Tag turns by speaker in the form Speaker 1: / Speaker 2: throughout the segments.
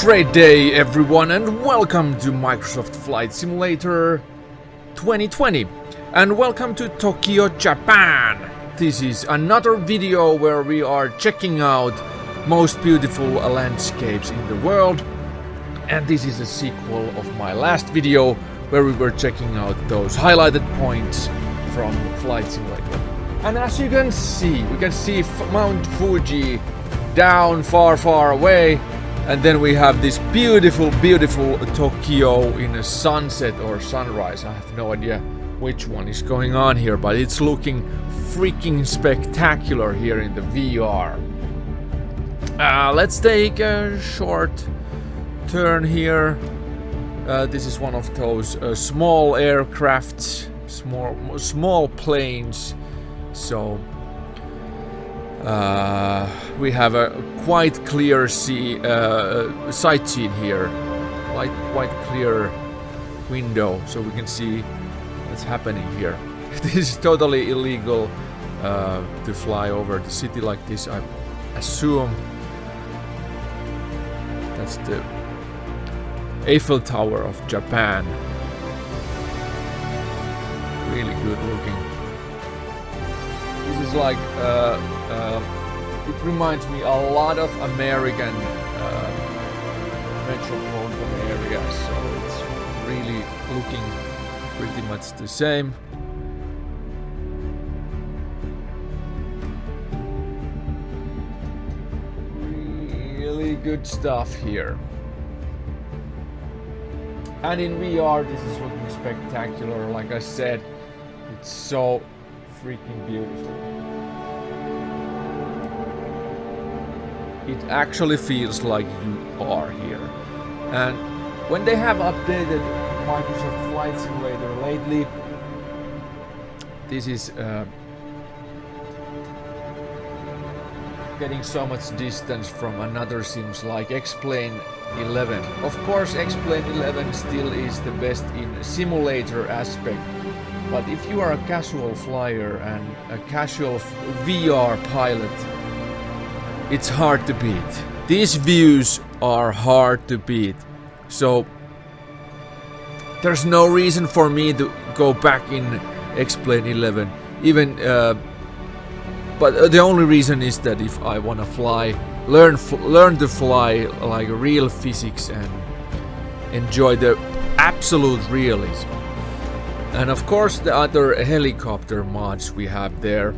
Speaker 1: great day everyone and welcome to Microsoft Flight Simulator 2020 and welcome to Tokyo, Japan. This is another video where we are checking out most beautiful landscapes in the world, and this is a sequel of my last video where we were checking out those highlighted points from Flight Simulator. And as you can see, we can see Mount Fuji down far away, and then we have this beautiful Tokyo in a sunset or sunrise. I have no idea which one is going on here, but it's looking freaking spectacular here in the VR. Let's take a short turn here. This is one of those small aircrafts, small planes. So we have a quite clear sightseeing here, quite clear window, so we can see what's happening here. This is totally illegal to fly over the city like this. I assume that's the Eiffel Tower of Japan. Really good looking. This is like it reminds me a lot of American metropolitan areas, so it's really looking pretty much the same. Really good stuff here. And in VR this is looking spectacular. Like I said, it's so freaking beautiful. It actually feels like you are here. And when they have updated Microsoft Flight Simulator lately, this is getting so much distance from another sims like X-Plane 11. Of course, X-Plane 11 still is the best in simulator aspect, but if you are a casual flyer and a casual VR pilot, it's hard to beat. These views are hard to beat. So there's no reason for me to go back in X-Plane 11. Even, but the only reason is that if I want to fly, learn to fly like real physics and enjoy the absolute realism. And of course the other helicopter mods we have there.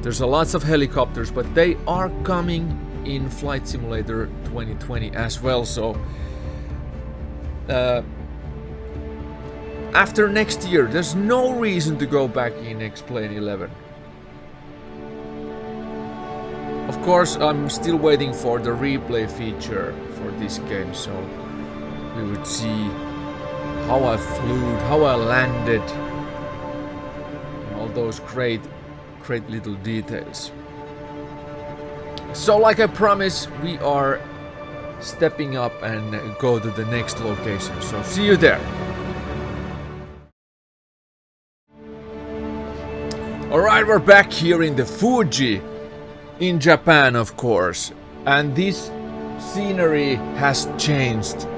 Speaker 1: There's a lots of helicopters, but they are coming in Flight Simulator 2020 as well. So after next year, there's no reason to go back in X-Plane 11. Of course, I'm still waiting for the replay feature for this game, so we would see how I flew, how I landed, and all those great little details. So like I promised, we are stepping up and go to the next location, so see you there. Alright, we're back here in the Fuji in Japan, of course, and this scenery has changed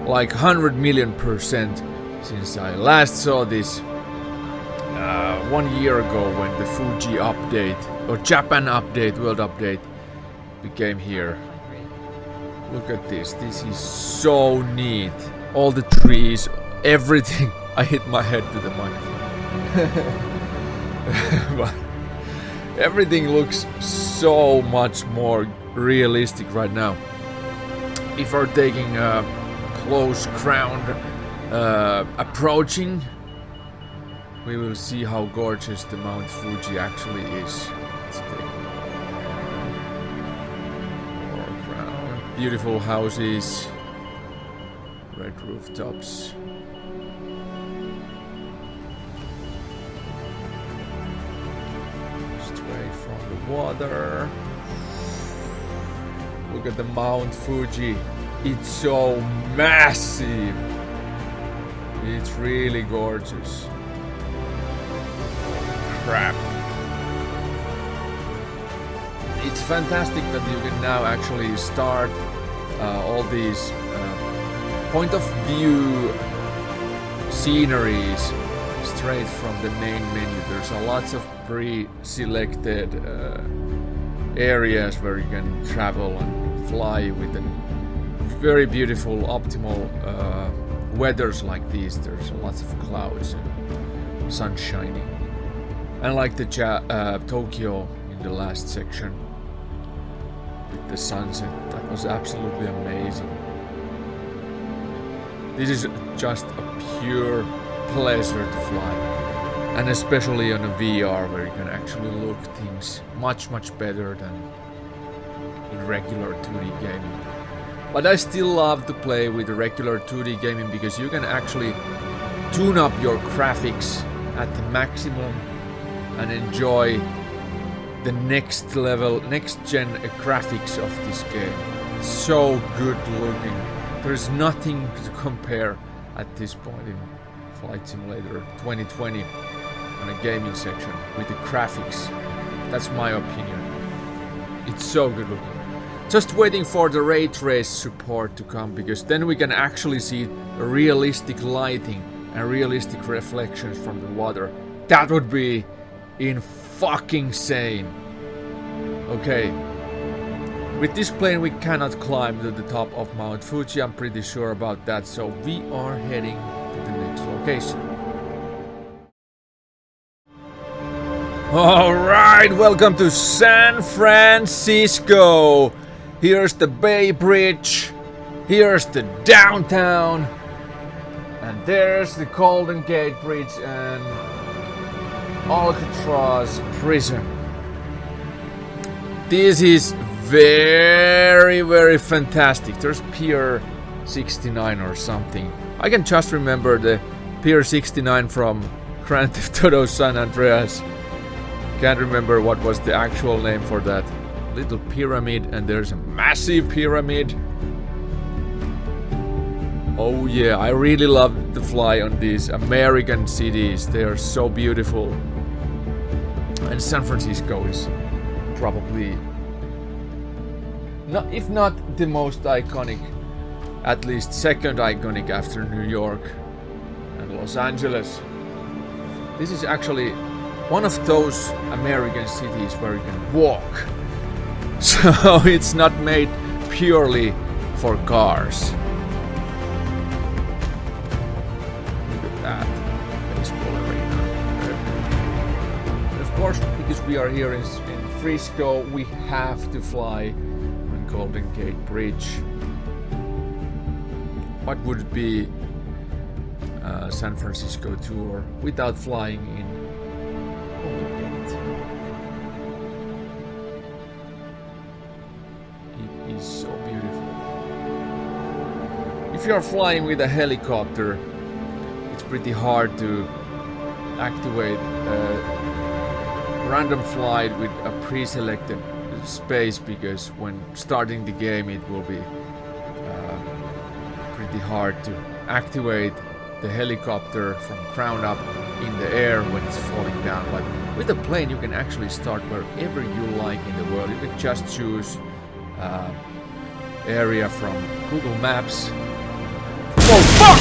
Speaker 1: like 100 million% since I last saw this 1 year ago when the Fuji update or Japan update, world update became here. Look at this. This is so neat. All the trees, everything. I hit my head to the microphone. But everything looks so much more realistic right now. If we're taking a close ground approaching, we will see how gorgeous the Mount Fuji actually is. Let's take foreground. Beautiful houses, red rooftops. Straight from the water. Look at the Mount Fuji. It's so massive. It's really gorgeous. Crap. It's fantastic that you can now actually start all these point of view sceneries straight from the main menu. There's a lots of pre-selected areas where you can travel and fly with a very beautiful optimal weathers like these. There's lots of clouds and sun shining, and like the Tokyo in the last section with the sunset, that was absolutely amazing. This is just a pure pleasure to fly, and especially on a VR where you can actually look things much better than in regular 2D gaming. But I still love to play with the regular 2D gaming because you can actually tune up your graphics at the maximum and enjoy the next level, next gen graphics of this game. So good looking. There's nothing to compare at this point in Flight Simulator 2020 on a gaming section with the graphics. That's my opinion. It's so good looking. Just waiting for the ray trace support to come, because then we can actually see realistic lighting and realistic reflections from the water. That would be fucking insane. Okay. With this plane we cannot climb to the top of Mount Fuji, I'm pretty sure about that, so we are heading to the next location. Alright, welcome to San Francisco! Here's the Bay Bridge, here's the downtown, and there's the Golden Gate Bridge and Alcatraz Prison. This is very fantastic. There's Pier 69 or something. I can just remember the Pier 69 from Grand Theft Auto San Andreas. Can't remember what was the actual name for that little pyramid, and there's a massive pyramid. Oh yeah, I really love to fly on these American cities. They are so beautiful. And San Francisco is probably, if not the most iconic, at least second iconic after New York and Los Angeles. This is actually one of those American cities where you can walk. So it's not made purely for cars. Look at that baseball arena. And of course, because we are here in Frisco, we have to fly on Golden Gate Bridge. What would it be San Francisco tour without flying in Golden Gate? It is so beautiful. If you are flying with a helicopter, it's pretty hard to activate a random flight with a pre-selected space, because when starting the game it will be pretty hard to activate the helicopter from ground up in the air when it's falling down. But with a plane you can actually start wherever you like in the world. You can just choose area from Google Maps. Oh fuck!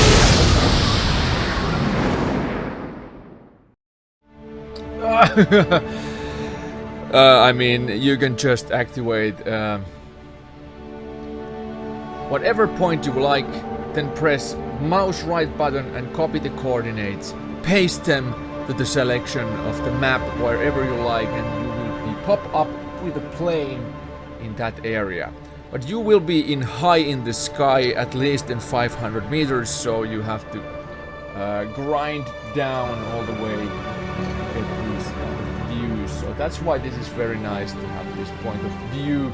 Speaker 1: I mean, you can just activate whatever point you like, then press mouse right button and copy the coordinates, paste them to the selection of the map wherever you like, and you will be pop up with a plane in that area. But you will be in high in the sky, at least in 500 meters, so you have to grind down all the way to get these views. So that's why this is very nice to have this point of view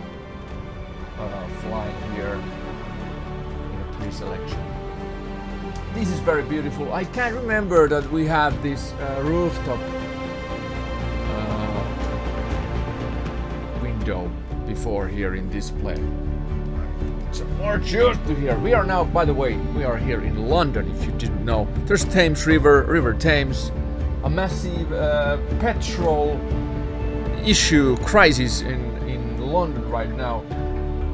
Speaker 1: flying here in a pre-selection. This is very beautiful. I can't remember that we have this rooftop window before here in this plane. Some more cheers to here. We are now, by the way, we are here in London, if you didn't know. There's Thames River Thames, a massive petrol crisis in London right now.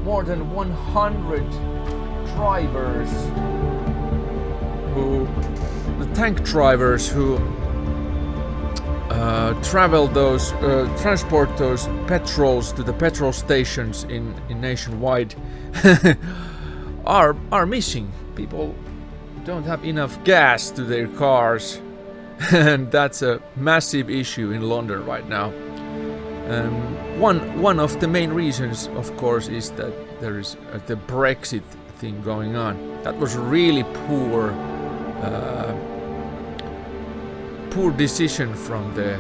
Speaker 1: more than 100 drivers who, the tank drivers who transport those petrols to the petrol stations in nationwide are missing. People don't have enough gas to their cars, and that's a massive issue in London right now. One of the main reasons, of course, is that there is the Brexit thing going on. That was a really poor decision from the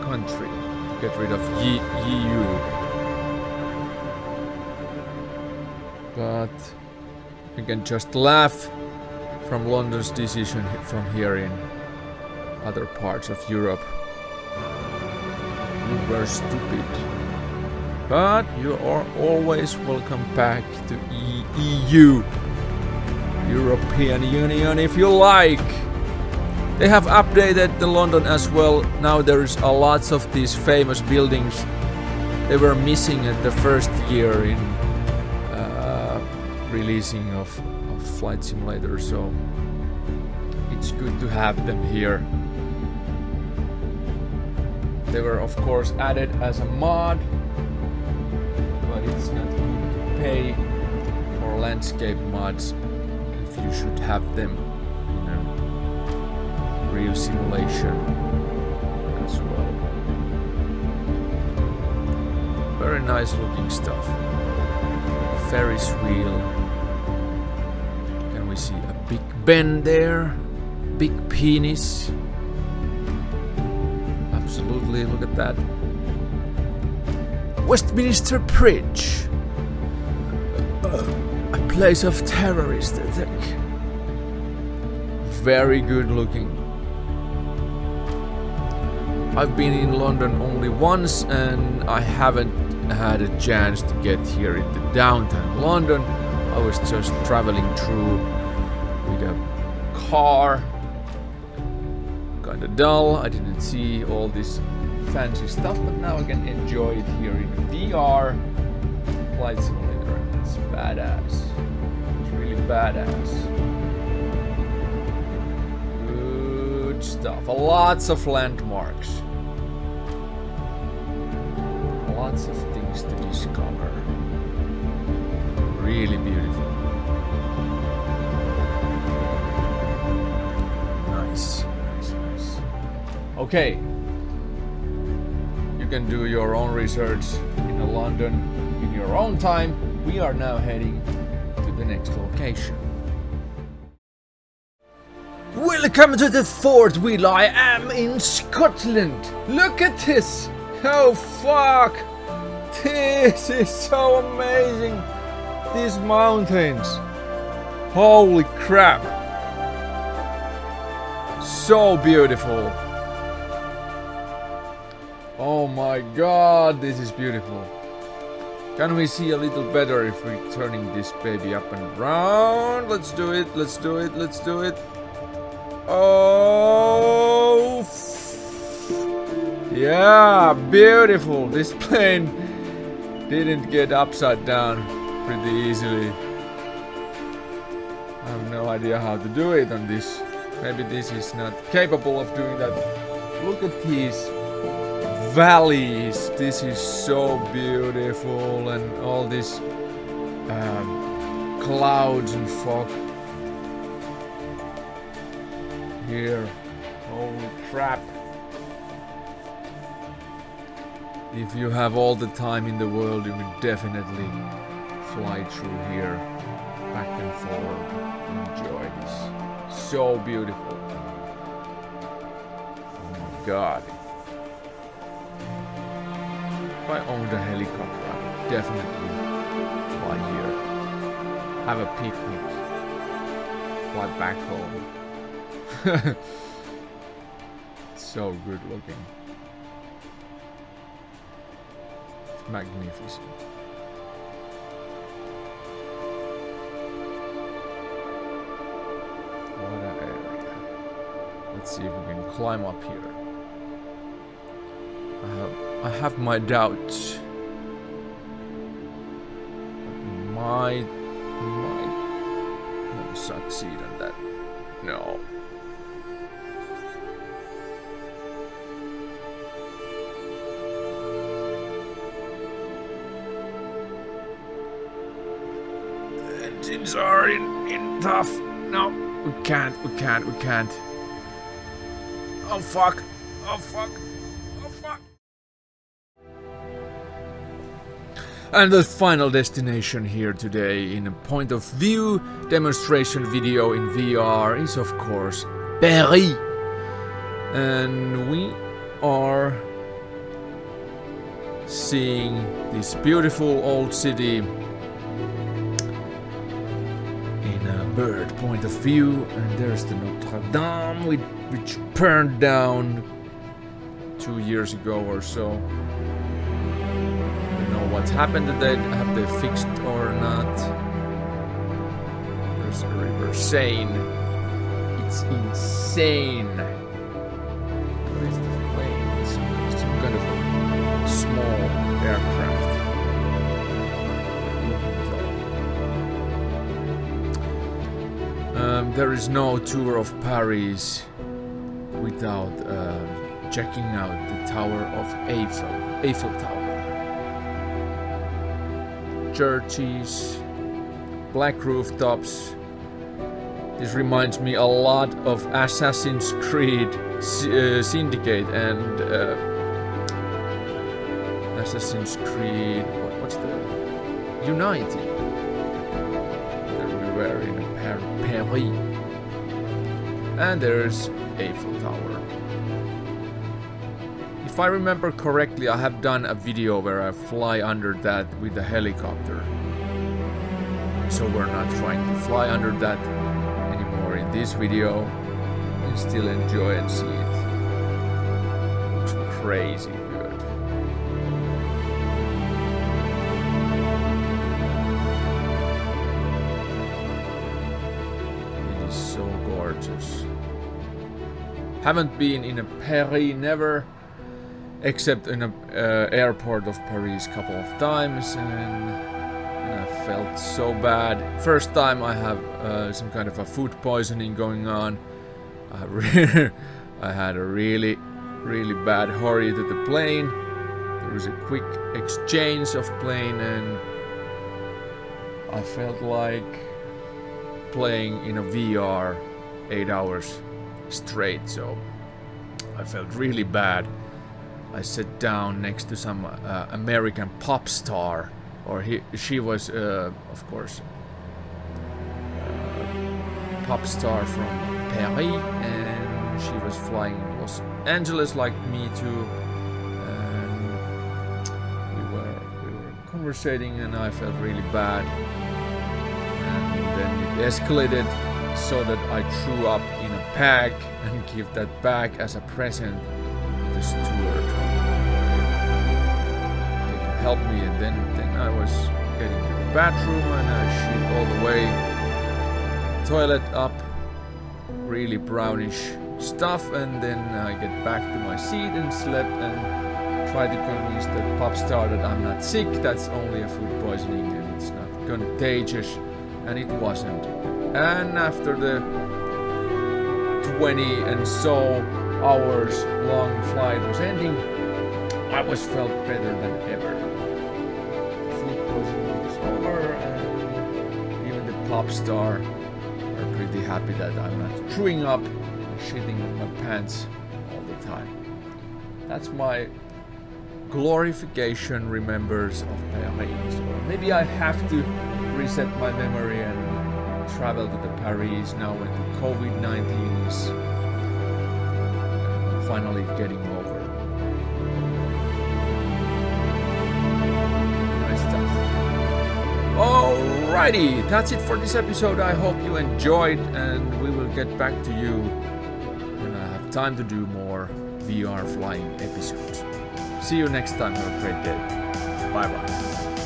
Speaker 1: country to get rid of EU. But you can just laugh from London's decision from here in other parts of Europe. You were stupid. But you are always welcome back to EU, European Union, if you like. They have updated the London as well. Now there's a lots of these famous buildings they were missing at the first year in releasing of Flight Simulator, so it's good to have them here. They were of course added as a mod, but it's not good to pay for landscape mods if you should have them in a real simulation as well. Very nice looking stuff. Ferris wheel. Can we see a Big Ben there? Big penis. Absolutely, look at that. Westminster Bridge. A place of terrorist attack. Very good looking. I've been in London only once and I haven't had a chance to get here in the downtown London. I was just traveling through with a car. Kinda dull, I didn't see all this fancy stuff, but now I can enjoy it here in VR Flight Simulator. It's badass. It's really badass. Good stuff. Lots of landmarks. Lots of things to discover. Really beautiful. Nice. Okay. You can do your own research in London in your own time. We are now heading to the next location. Welcome to the Fort Wheel. I am in Scotland. Look at this. Oh fuck. This is so amazing. These mountains. Holy crap. So beautiful. Oh my god, this is beautiful. Can we see a little better if we're turning this baby up and round? Let's do it, let's do it, let's do it. Oh, yeah, beautiful. This plane didn't get upside down pretty easily. I have no idea how to do it on this. Maybe this is not capable of doing that. Look at these valleys. This is so beautiful, and all these clouds and fog here. Holy crap. If you have all the time in the world, you will definitely fly through here, back and forth. Enjoy this. So beautiful. Oh my god. If I owned a helicopter, I would definitely fly here. Have a picnic. Fly back home. So good looking. It's magnificent. What an area. Let's see if we can climb up here. I have my doubts. might succeed on that. No. The engines are in tough. No, we can't. Oh fuck. And the final destination here today in a point of view demonstration video in VR is of course Paris. And we are seeing this beautiful old city in a bird point of view, and there's the Notre Dame which burned down 2 years ago or so. What's happened today? Have they fixed or not? There's a river Seine. It's insane. What is this plane? It's some kind of a small aircraft. There is no tour of Paris without checking out the Tower of Eiffel Tower. Churches, black rooftops. This reminds me a lot of Assassin's Creed Syndicate and Assassin's Creed. What's the Unity? There we were in Paris, and there's Eiffel Tower. If I remember correctly, I have done a video where I fly under that with a helicopter. So we're not trying to fly under that anymore in this video. You can still enjoy and see it. Looks crazy good. It is so gorgeous. Haven't been in a Paris, never. Except in an airport of Paris a couple of times, and I felt so bad. First time I have some kind of a food poisoning going on. I had a really bad hurry to the plane. There was a quick exchange of plane, and I felt like playing in a VR 8 hours straight, so I felt really bad. I sat down next to some American pop star, or she was, of course, pop star from Paris, and she was flying in Los Angeles like me too, and we were conversating, and I felt really bad, and then it escalated so that I threw up in a bag and give that bag as a present. The steward helped me, and then I was getting to the bathroom, and I shit all the way, toilet up, really brownish stuff, and then I get back to my seat and slept and tried to convince the pop star that I'm not sick, that's only a food poisoning and it's not contagious, and it wasn't. And after the 20 and so hours long flight was ending, I was felt better than ever. Food poisoning was over, and even the pop star are pretty happy that I'm not chewing up and shitting in my pants all the time. That's my glorification remembers of Paris. So maybe I have to reset my memory and travel to the Paris now when the COVID-19 is finally getting over. Nice stuff. Alrighty, that's it for this episode. I hope you enjoyed, and we will get back to you when I have time to do more VR flying episodes. See you next time. Have a great day. Bye bye.